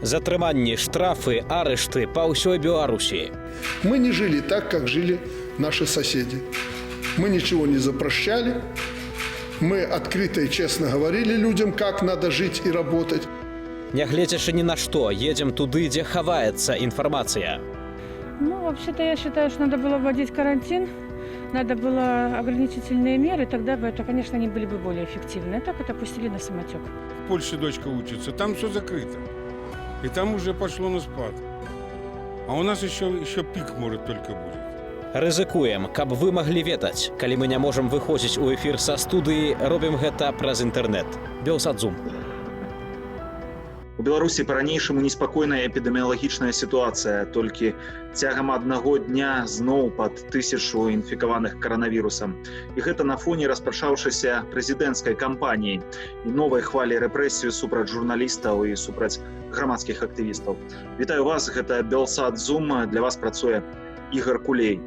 Затрыманні, штрафы, арышты па ўсёй Беларусі. Мы не жили так, как жили наши соседи. Мы ничего не запрещали. Мы открыто и честно говорили людям, как надо жить и работать. Нягледзячы ні на што, едзем туды, дзе хаваецца інфармацыя. Ну, вообще-то я считаю, что надо было вводить карантин, надо было ограничительные меры, тогда бы это, конечно, они были бы более эффективны. А так это пустили на самотек. В Польше дочка учится, там все закрыто. И там уже пошло на спад. А у нас еще пик, может, только будет. Рызыкуем, каб вы маглі ведаць. Калі мы не можам выходзіць у эфір са студыі, робім гэта праз інтэрнэт. Белсадзум. У Беларусі па-ранейшаму неспакойная эпідэміялагічная сітуацыя. Толькі цягам аднаго дня зноў пад 1000 інфікаваных каранавірусам. І гэта на фоне распачаўшыся прэзідэнцкай кампаніі і новай хвалі рэпрэсію супраць журналістаў і супраць грамадскіх актывістаў. Вітаю вас, гэта Белсадзум, для вас працуе Ігор Кулей.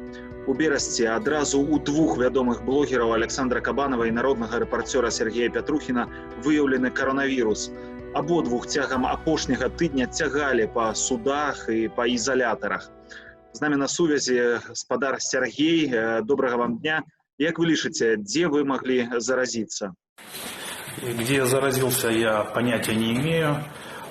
У Берасці адразу у двух вядомых блогераў Александра Кабанова і народнага рэпарцёра Сергея Пятрухіна выяўлены каранавірус. Абодвух цягам апошняга тыдня цягалі па судах і па ізалятарах. З намі на сувязі спадар Сергей. Добрага вам дня. Як вы лічыце, дзе вы маглі заразіцца? Где я заразился, я понятия не имею.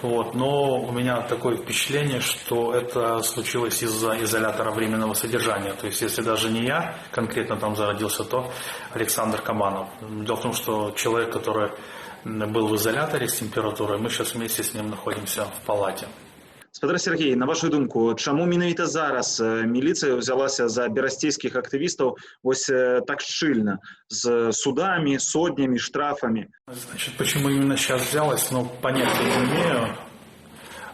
Но у меня такое впечатление, что это случилось из-за изолятора временного содержания. То есть, если даже не я конкретно там заразился, то Александр Кабанов. Дело в том, что человек, который был в изоляторе с температурой, мы сейчас вместе с ним находимся в палате. Спадар Сергей, на вашу думку, чаму менавіта зараз міліцыя ўзялася за берасцейскіх актывістаў вось так шчыльна, з судамі, сотнямі, штрафамі? Значит, почему именно сейчас взялась, понятия не имею.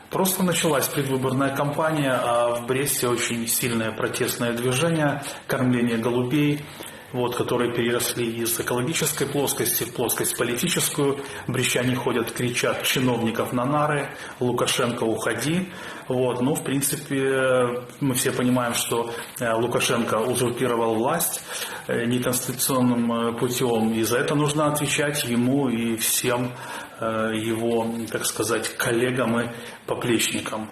Просто началась предвыборная кампания, а в Бресте очень сильное протестное движение, кормление голубей, которые переросли из экологической плоскости в плоскость политическую. Брестчане ходят, кричат чиновников на нары: «Лукашенко, уходи». В принципе, мы все понимаем, что Лукашенко узурпировал власть неконституционным путем, и за это нужно отвечать ему и всем его, так сказать, коллегам и поплечникам.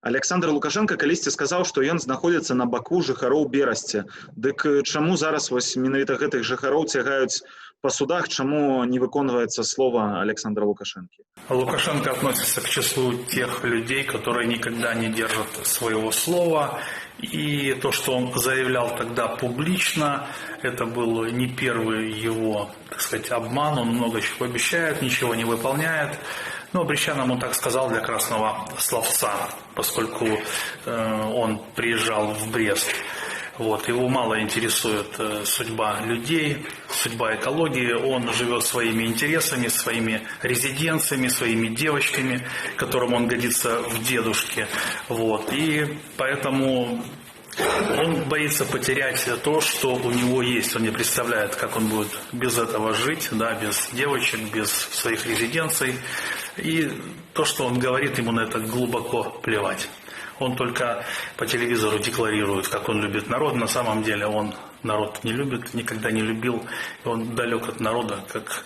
Александр Лукашенко калісьці сказаў, што ён знаходзіцца на баку жыхароў Берасці. Дык чаму зараз менавіта гэтых жыхароў цягаюць па судах, чаму не выконваецца слова Александра Лукашенко? Лукашенко относится к числу тех людей, которые никогда не держат своего слова. И то, что он заявлял тогда публично, это был не первый его, так сказать, обман. Он много чего обещает, ничего не выполняет. Брестчанам он так сказал для красного словца, поскольку он приезжал в Брест. Его мало интересует судьба людей, судьба экологии. Он живет своими интересами, своими резиденциями, своими девочками, которым он годится в дедушке. И поэтому он боится потерять то, что у него есть. Он не представляет, как он будет без этого жить, без девочек, без своих резиденций. И то, что он говорит, ему на это глубоко плевать. Он только по телевизору декларирует, как он любит народ. На самом деле он народ не любит, никогда не любил. И он далек от народа, как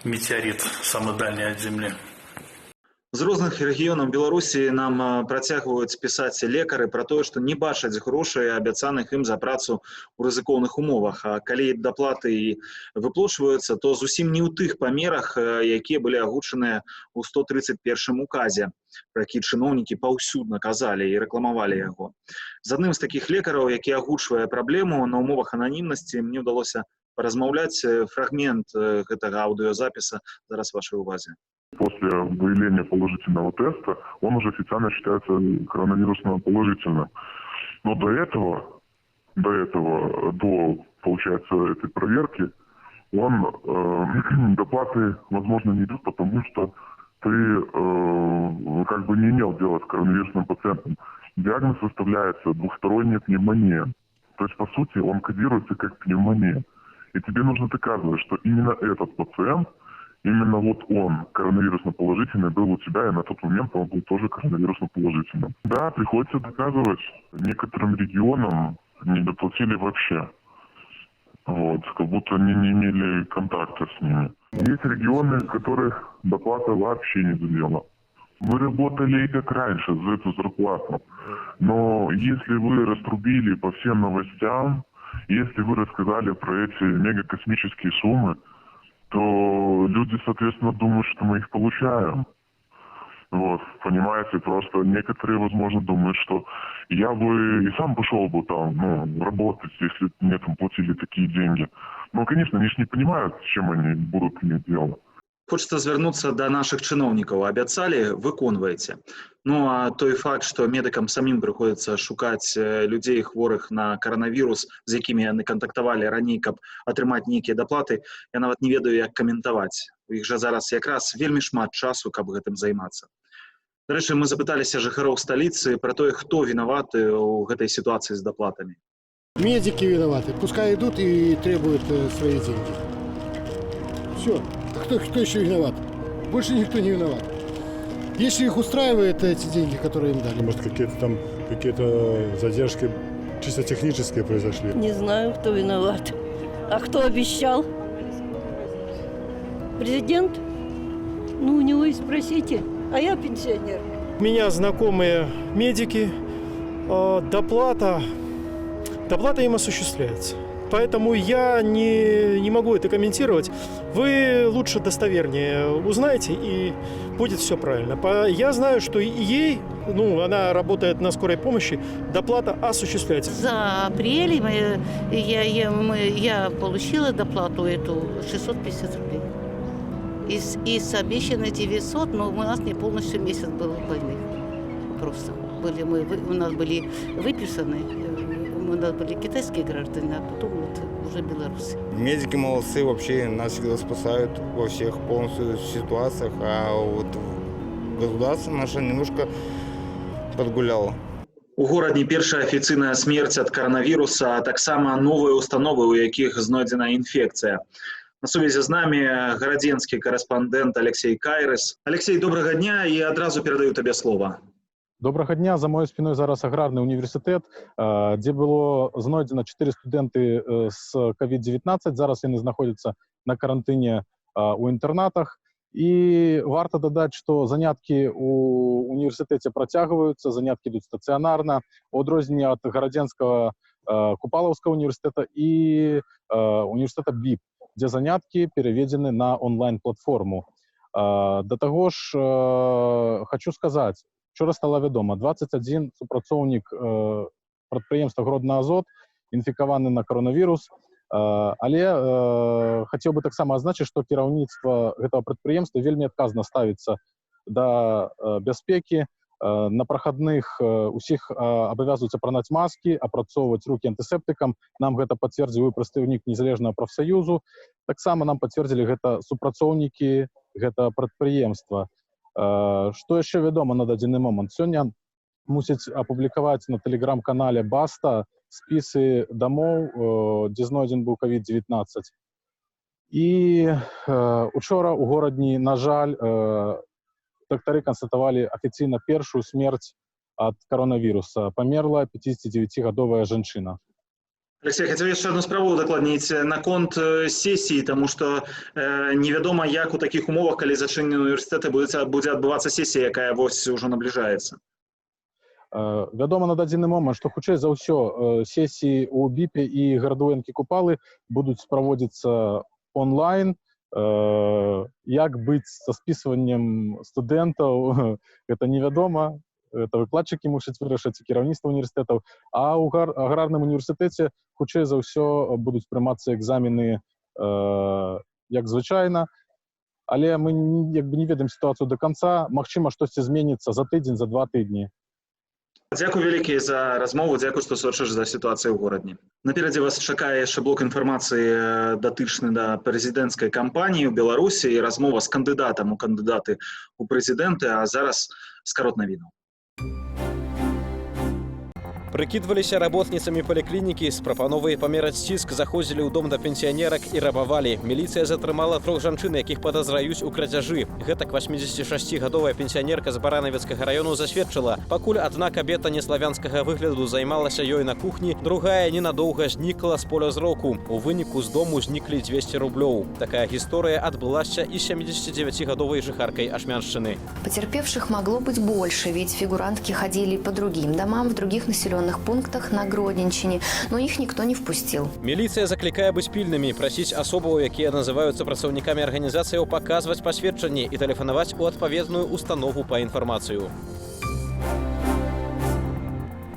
метеорит, самый дальний от земли. З розных рэгіёнаў Беларусі нам працягваюць пісаць лекары пра тое, што не бачаць грошай, абяцаных ім за працу ў рызыкоўных умовах. А калі даплаты і выплачваюцца, то зусім не ў тых памерах, якія былі агучаныя ў 131 указе, пра які чыноўнікі паўсюдна казалі і рэкламавалі яго. З адным з такіх лекараў, які агучвае праблему на умовах ананімнасці, мне ўдалося паразмаўляць. Фрагмент гэтага аўдыёзапіса зараз вашай увазе. После выявления положительного теста он уже официально считается коронавирусно положительным. Но до получается, этой проверки, доплаты, возможно, не идут, потому что ты не имел дела с коронавирусным пациентом. Диагноз составляется двухсторонняя пневмония. То есть, по сути, он кодируется как пневмония. И тебе нужно доказывать, что именно этот пациент, именно он коронавирусно положительный был у тебя, и на тот момент он был тоже коронавирусно положительным. Да, приходится доказывать. Некоторым регионам не доплатили вообще. Как будто они не имели контакта с ними. Есть регионы, в которых доплата вообще не задела. Вы работали как раньше за эту зарплату. Но если вы раструбили по всем новостям, если вы рассказали про эти мегакосмические суммы, то люди, соответственно, думают, что мы их получаем. Вот, понимаете, просто некоторые, возможно, думают, что я бы и сам пошел бы там, работать, если мне там платили такие деньги. Но, конечно, они же не понимают, с чем они будут иметь дело. Хочется звернуцца да нашых чыноўнікаў. Абяцалі, выконваеце. Ну а той факт, што медыкам самім прыходзіцца шукаць людзей хворых на каранавірус, з якімі яны кантактавалі раней, каб атрымаць нейкія даплаты, я нават не ведаю, як каментаваць. У іх жа зараз якраз вельмі шмат часу, каб гэтым займацца. Дарэчы, мы запыталіся жыхароў сталіцы пра тое, хто вінаваты ў гэтай сітуацыі з даплатамі. Медики виноваты. Пускай идут и требуют свои деньги. Все. Кто еще виноват? Больше никто не виноват. Если их устраивает эти деньги, которые им дали. Может, какие-то задержки чисто технические произошли? Не знаю, кто виноват. А кто обещал? Президент? Ну, у него и спросите. А я пенсионер. У меня знакомые медики. Доплата им осуществляется. Поэтому я не могу это комментировать. Вы лучше достовернее узнаете, и будет все правильно. Я знаю, что ей, она работает на скорой помощи, доплата осуществляется. За апрель я получила доплату эту 650 рублей. Из обещанных 900, но у нас не полностью месяц был больных. Просто у нас были выписаны. У нас были китайские граждане, а потом уже белорусы. Медики молодцы, вообще нас всегда спасают во всех полностью ситуациях, а вот государство наше немножко подгуляло. У горадні першая афіцыйная смерць ад каранавіруса, а таксама новыя установы, у якіх знойдзена інфекцыя. На сувязі з намі гарадзенскі корэспандэнт Алексей Кайрыс. Алексей, добрага дня, і адразу перадаю табе слова. Добрага дня. За моёй спиной зараз аграрны універсітэт, дзе было знойдзена 4 студэнты з COVID-19. Зараз яны знаходзяцца на карантыне у інтэрнатах. І варта дадаць, што заняткі у універсітэце працягваюцца, заняткі ідуць стацыянарна, у адрозненне ад гарадзенскага Купалаўскага універсітэта і універсітэта БІП, дзе заняткі пераведзены на онлайн-платформу. Да таго ж хочу сказаць, вчора стала вядома, 21 супрацоўнік прадпрыемства Гродна-Азот інфікаваны на каранавірус, але хацеў бы таксама адзначыць, што кіраўніцтва гэтага прадпрыемства вельмі адказна ставіцца да бяспекі. На прахадных усіх абавязваюць апранаць маскі, апрацоўваць рукі антысептыкам. Нам гэта пацвердзіў прадстаўнік незалежнага прафсаюзу. Таксама нам пацвердзілі гэта супрацоўнікі гэтага прадпрыемства. Што яшчэ вядома на дадзены момант? Сёння мусяць апублікаваць на тэлеграм-канале Баста спісы дамоў, дзе знойдзен быў COVID-19. І учора ў горадні, на жаль, дактары канстатавалі афіцыйна першую смерць ад каранавіруса. Памерла 59-гадовая жанчына. Алексей, хотел еще одну справу докладніць наконт сесії, тому що невядома, як у таких умовах, калі зачынены універсітэты, будзе адбывацца сесія, якая вось ужо набліжаецца. Вядома на дадзены момант, што хутчэй за ўсё сесіі ў БІПе і гарадоўенкі Купалы будуць праводзіцца онлайн. Як быць са спісваннем студэнтаў, гэта невядома. Это выкладчыкі мусяць вырашыць, кіраўніцтва універсітэтаў. А ў аграрным універсітэце хутчэй за ўсё будуць прымацца экзамены як звычайна. Але мы не ведаем сітуацыю да канца. Магчыма, штосьці зменіцца за тыдзень, за 2 тыдні. Дзякуй вялікі за размову, дзякуй, што сачыш за сітуацыяй у горадні. Наперадзе вас чакае яшчэ блок інфармацыі датычны да прэзідэнцкай кампаніі ў Беларусі і размова з кандыдатам у кандыдаты ў прэзідэнты, а зараз скарот навінаў. Прыкідваліся работніцамі паліклінікі, з прапановай памераць ціск заходзілі ў дом да пенсіянерак і рабавалі. Міліцыя затрымала 3 жанчын, якіх падазраюць у крадзяжы. Гэтак 86-гадовая пенсіянерка з Баранавіцкага раёну засведчыла. Пакуль адна кабета неславянскага выгляду займалася ёй на кухні, другая ненадоўга знікла з поля зроку. У выніку з дому зніклі 200 рублёў. Такая гісторыя адбылася і 79-гадовай жыхаркай Ашмяншчыны. Потерпевших могло быть больше, ведь фигурантки ходили по другим домам в других населенных пунктах на Гродненщине, но их никто не впустил. Міліцыя заклікае быць пільнымі, прасіць асобаў, якія называюцца працаўнікамі арганізацыяў, паказваць пасведчанні і тэлефанаваць у адпаведную установу па інфармацыю.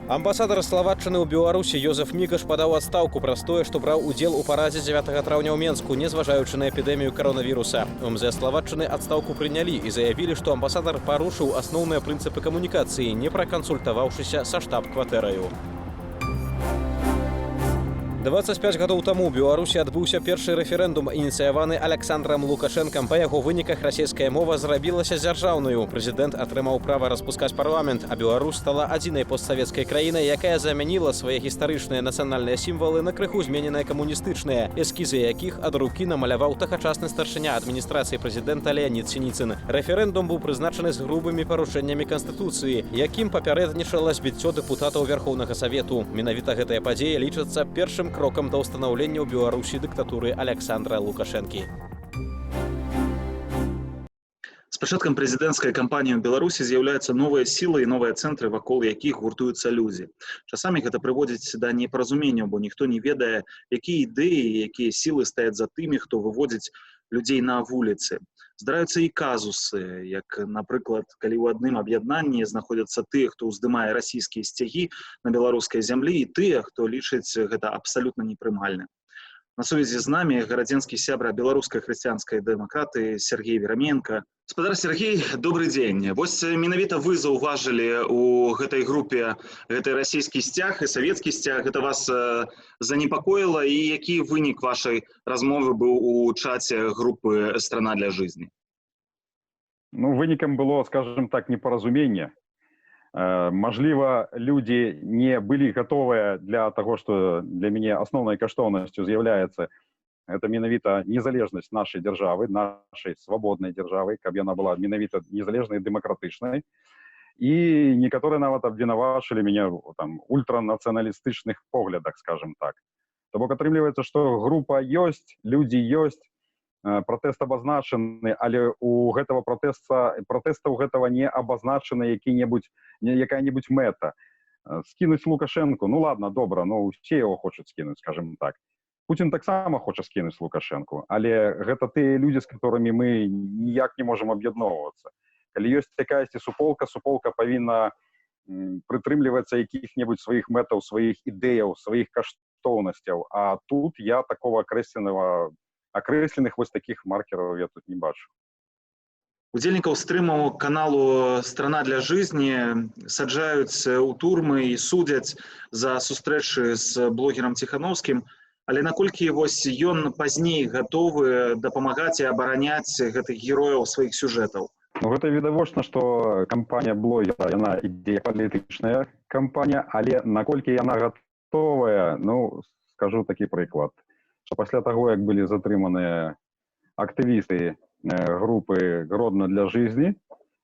Амбасадар Словаччыны ў Беларусі Йозеф Мігаш падаў адстаўку праз тое, што браў удзел у парадзе 9 траўня ў Менску, незважаючы на эпідэмію каронавіруса. МЗС Словаччыны адстаўку прынялі і заявілі, што амбасадар парушыў асноўныя прынцыпы камунікацыі, не пракансультаваўшыся са штаб-кватэраю. 25 гадоў таму ў Беларусі адбыўся першы рэферэндум, ініцыяваны Александрам Лукашэнкам. Па яго выніках расійская мова зрабілася дзяржаўнаю. Прэзідэнт атрымаў права распускаць парламент, а Беларусь стала адзінай постсавецкай краінай, якая замяніла свае гістарычныя нацыянальныя сімвалы на крыху змененыя камуністычныя, эскізы якіх ад рукі намаляваў тагачасны старшыня адміністрацыі прэзідэнта Леонід Сініцын. Рэферэндум быў прызначаны з грубымі парушэннямі Канстытуцыі, якім папярэднічала збіццё дэпутатаў Верхоўнага Савету. Менавіта гэтая падзея лічыцца першым крокам да ўстанаўлення ў Беларусі дыктатуры Александра Лукашэнкі. С пачаткам прэзідэнцкай кампаніі ў Беларусі з'яўляюцца новыя сілы і новыя цэнтры, вакол якіх гуртуюцца людзі. Часамі гэта прыводзіць да непаразуменняў, бо ніхто не ведае, якія ідэі, якія сілы стаяць за тымі, хто выводзіць людзей на вуліцы. Здараюцца і казусы, як, напрыклад, калі ў адным аб'яднанні знаходзяцца тыя, хто ўздымае расійскія сцягі на беларускай зямлі, і тыя, хто лічыць гэта абсалютна непрымальным. На сувязі з намі гарадзенскі сябра беларускай хрысціянскай дэмакраты Сергей Вераменко. Спадар Сергей, добры дзень. Вось менавіта вы заўважылі у гэтай групе гэты расійскі сцяг і савецкі сцяг. Гэта вас занепакоіла, і які вынік вашай размовы быў у чаце групы «Страна для жизни»? Ну, вынікам было, скажем так, непаразуменне. Мажліва, людзі не былі гатовыя для таго, што для мяне асноўнай каштоўнасцю з'яўляецца это менавіта незалежнасць нашай дзяржавы, нашай свабоднай дзяржавы, каб яна была менавіта незалежнай, дэмакратычнай. І некаторыя нават абвінавачылі мяне там ультранацыяналістычных поглядах, скажем так. То бок атрымліваецца, што група ёсць, людзі ёсць, пратэст абазначаны, але у гэтага пратэста ў гэтага не абазначана якая-небудзь мэта. Скінуць Лукашэнку, ну ладно, добра, ну усе яго хочуць скінуць, скажем так. Путін таксама хоча скінуць Лукашэнку, але гэта тыя людзі, з которымі мы ніяк не можам аб'ядноўвацца. Калі ёсць якаясьці суполка, суполка павінна прытрымлівацца якіх-небудзь сваіх мэтаў, сваіх ідэяў, сваіх каштоўнасцяў, а тут я такого акрэсленых вось такіх маркераў я тут не бачу. Удзельнікаў стрымаў каналу «Страна для жизни» саджаюць у турмы і судзяць за сустрэчы з блогерам Ціхановскім, але наколькі вось ён пазней гатовы дапамагаць і абараняць гэтых герояў сваіх сюжэтаў? Ну, гэта відавочна, што кампанія блогера, яна ідзе палітычная кампанія, але наколькі яна гатовая, ну, скажу такі прыклад. Што пасля таго, як былі затрыманыя актывісты групы «Гродно для жизни»,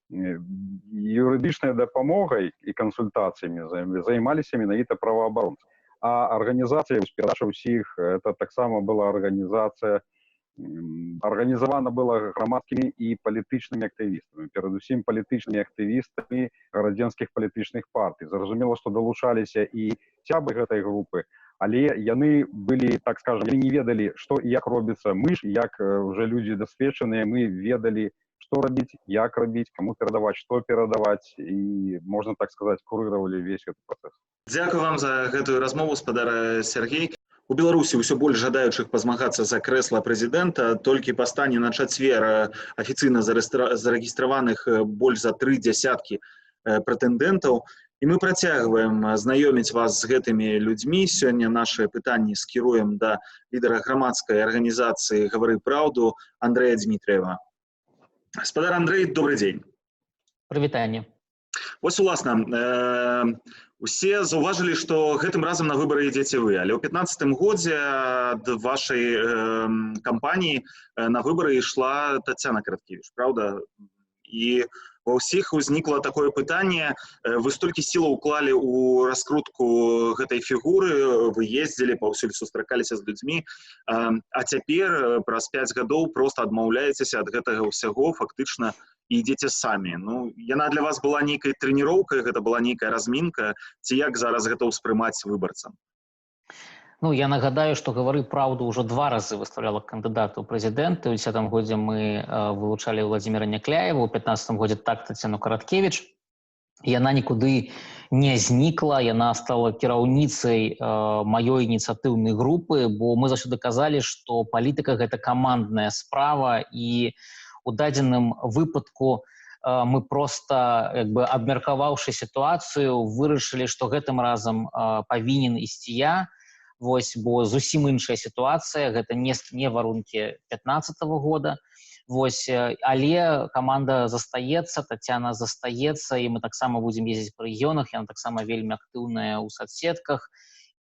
юрыдычнай дапамогай і кансультацыямі займаліся менавіта праваабаронцы. А арганізацыя спірача ўсіх, это таксама была арганізацыя, арганізавана была грамадскімі і палітычнымі актывістамі, перадусім палітычнымі актывістамі гарадзенскіх палітычных партый. Зразумела, што далучаліся і сябры гэтай групы, але яны былі, так скажем, яны не ведалі, што і як робіцца. Мы ж, як уже людзі дасведчаныя, мы ведалі, што рабіць, як рабіць, каму перадаваць, што перадаваць, і, можна так сказаць, курыравалі увесь гэты працэс. Дзякую вам за гэтую размову, спадар Сергей. У Беларусі ўсё больш жадаючых пазмагацца за крэсла прэзідэнта, толькі па стане на чацвер афіцыйна зарэгістраваных больш за 3 дзясяткі прэтэндэнтаў. І мы працягваем знаёміць вас з гэтымі людзьмі. Сёння нашы пытанні скіруем да лідара грамадскай арганізацыі «Гавары праўду» Андрэя Дмітриева. Спадар Андрэй, добры дзень. Прывітанне. Вось, уласна, Усе заўважылі, што гэтым разам на выбары ідзеце вы, але ў 15 годзе ад вашай кампаніі на выбары ішла Тацяна Караткевіч, правда? І ва ўсіх узнікла такое пытанне, вы столькі сілаў уклалі ў раскрутку гэтай фігуры, вы ездзілі, паўсюль сустракаліся з людзьмі, а цяпер праз 5 гадоў проста адмаўляецеся ад гэтага ўсяго, фактычна і ідзеце самі. Ну, яна для вас была нейкай трэніроўкай, гэта была нейкая размінка, ці як зараз гэта ўспрымаць выбарцам? Ну, я нагадаю, што «Гавары праўду» ўжо 2 разы выставляла кандыдата ў прэзідэнты. У 10 годзе мы вылучалі Владзіміра Някляева, у 15 годзе так Тацяну Караткевіч. Яна нікуды не знікла, яна стала кіраўніцай маёй ініцыятыўнай групы, бо мы заўсёды казалі, што палітыка – гэта камандная справа, і у дадзеным выпадку мы проста, абмеркаваўшы сітуацыю, вырашылі, што гэтым разам павінен ісці я, бо зусім іншая сітуацыя, гэта не варункі 15-го года, але каманда застаецца, Тацяна застаецца, і мы таксама будзем ездзіць па рэгіёнах, яна таксама вельмі актыўная ў соцсетках,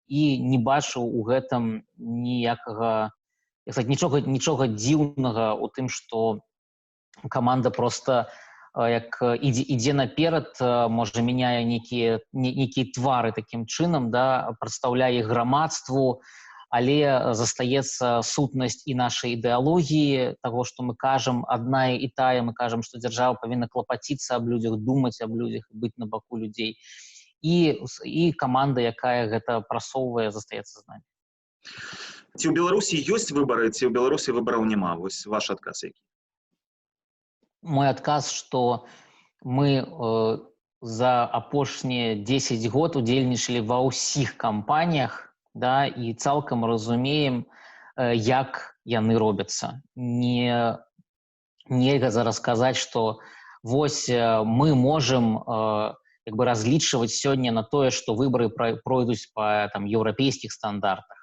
і не бачу ў гэтым нічога дзіўнага ў тым, што каманда проста як ідзе наперад, можа, мяняе нейкія твары такім чынам, прадстаўляе грамадству, але застаецца сутнасць і нашай ідэалогіі, таго, што мы кажам, адна і тая, мы кажам, што дзяржава павінна клапаціцца аб людзях, думаць аб людзях, быць на баку людзей. І каманда, якая гэта прасоўвае, застаецца з намі. Ці ў Беларусі ёсць выбары, ці ў Беларусі выбараў няма? Вось ваш адказ які? Мой адказ, што мы за апошнія 10 год удзельнічалі ва ўсіх кампаніях, і цалкам разумеем, як яны робяцца. Нельга зараз сказаць, што вось мы можам разлічваць сёння на тое, што выбары пройдуць па еўрапейскіх стандартах.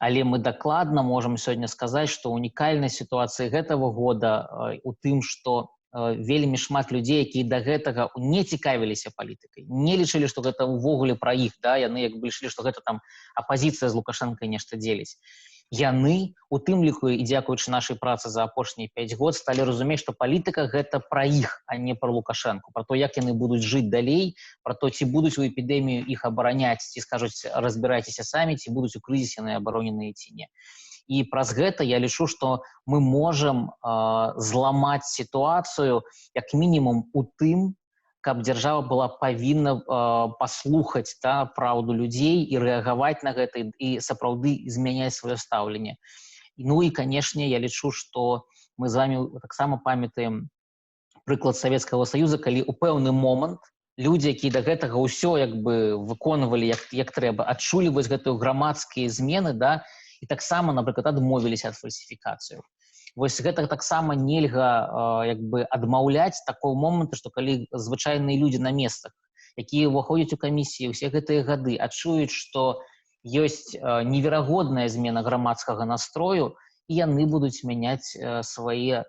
Але мы дакладна можам сёння сказаць, што унікальная сітуацыя гэтага года у тым, што вельмі шмат людзей, якія да гэтага не цікавіліся палітыкай, не лічылі, што гэта ўвогуле пра іх, яны лічылі, што гэта апазіцыя з Лукашэнкай нешта дзеліць. Яны, у тым ліку і дзякуючы нашай працы за апошнія 5 год, сталі разумець, што палітыка гэта пра іх, а не пра Лукашэнку, пра то, як яны будуць жыць далей, пра то, ці будуць у эпідэмію іх абараняць, ці скажуць, разбірайцеся самі, ці будуць у крызісе яны абароненыя ці не. І праз гэта я лічу, што мы можам зламаць сітуацыю як мінімум у тым, каб дзяржава павінна паслухаць праўду людзей і рэагаваць на гэта і сапраўды змяняць сваё стаўленне. Ну і, канешне, я лічу, што мы з вамі таксама памятаем прыклад Савецкага Саюза, калі ў пэўны момант людзі, якія да гэтага ўсё выконвалі як трэба, адчулі вось гэтую грамадскія змены, і таксама, напрыклад, адмовіліся ад фальсіфікацыяў. Вось гэта таксама нельга адмаўляць такого моманту, што калі звычайныя людзі на месцах, якія ўваходзяць у камісіі ўсе гэтыя гады, адчуюць, што ёсць неверагодная змена грамадскага настрою, і яны будуць мяняць свае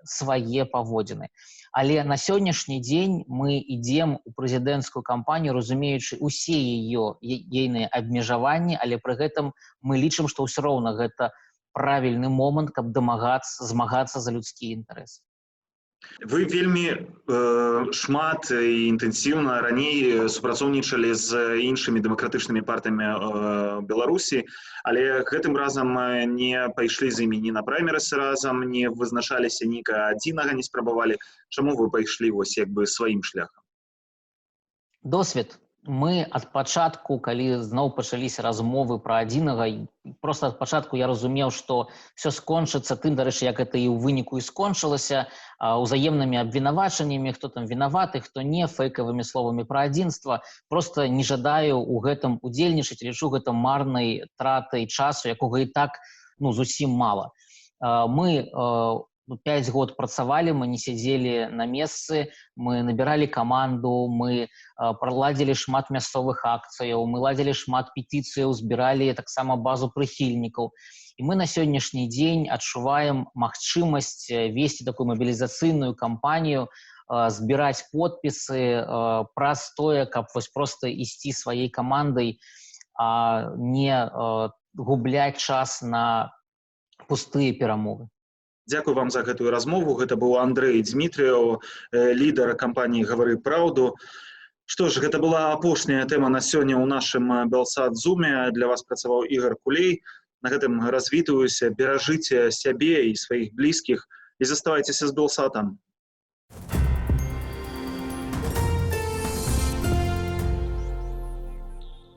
паводзіны. Але на сённяшні дзень мы ідзем у прэзідэнцкую кампанію, разумеючы ўсе ейныя абмежаванні, але пры гэтым мы лічым, што ўсё роўна гэта правільны момант, каб змагацца за людскія інтарэсы. Вы вельмі шмат і інтэнсіўна раней супрацоўнічалі з іншымі дэмакратычнымі партыямі Беларусі, але гэтым разам не пайшлі з імі ні на праймерысы разам, не вызначаліся нікага адзінага, не спрабавалі. Чаму вы пайшлі сваім шляхам? Досвед. Мы ад пачатку, калі зноў пачаліся размовы пра адзінага, проста ад пачатку я разумеў, што все скончыцца тым, дарэчы, як гэта і ў выніку і скончылася, узаемнымі абвінавачаннямі, хто там вінаваты, хто не, фэйкавымі словамі пра адзінства. Проста не жадаю ў гэтым удзельнічаць, лічу гэта марнай тратай часу, якога і так зусім мала. Мы 5 год працавалі, мы не сядзелі на месцы, мы набіралі каманду, мы праладзілі шмат мясцовых акцыяў, мы ладзілі шмат петыцыяў, збіралі таксама базу прыхільнікаў. І мы на сённяшні дзень адчуваем магчымасць весці такую мабілізацыйную кампанію збіраць подпісы праз тое, каб вось проста ісці сваёй камандай, а не губляць час на пустыя перамовы. Дзякуй вам за гэтую размову. Гэта быў Андрэй Дзмітрыеў, лідар кампаніі «Гавары праўду». Што ж, гэта была апошняя тэма на сёння ў нашым Белсат-зуме. Для вас працаваў Ігор Кулей. На гэтым развітваюся. Беражыце сябе і сваіх блізкіх і заставайцеся з Белсатам.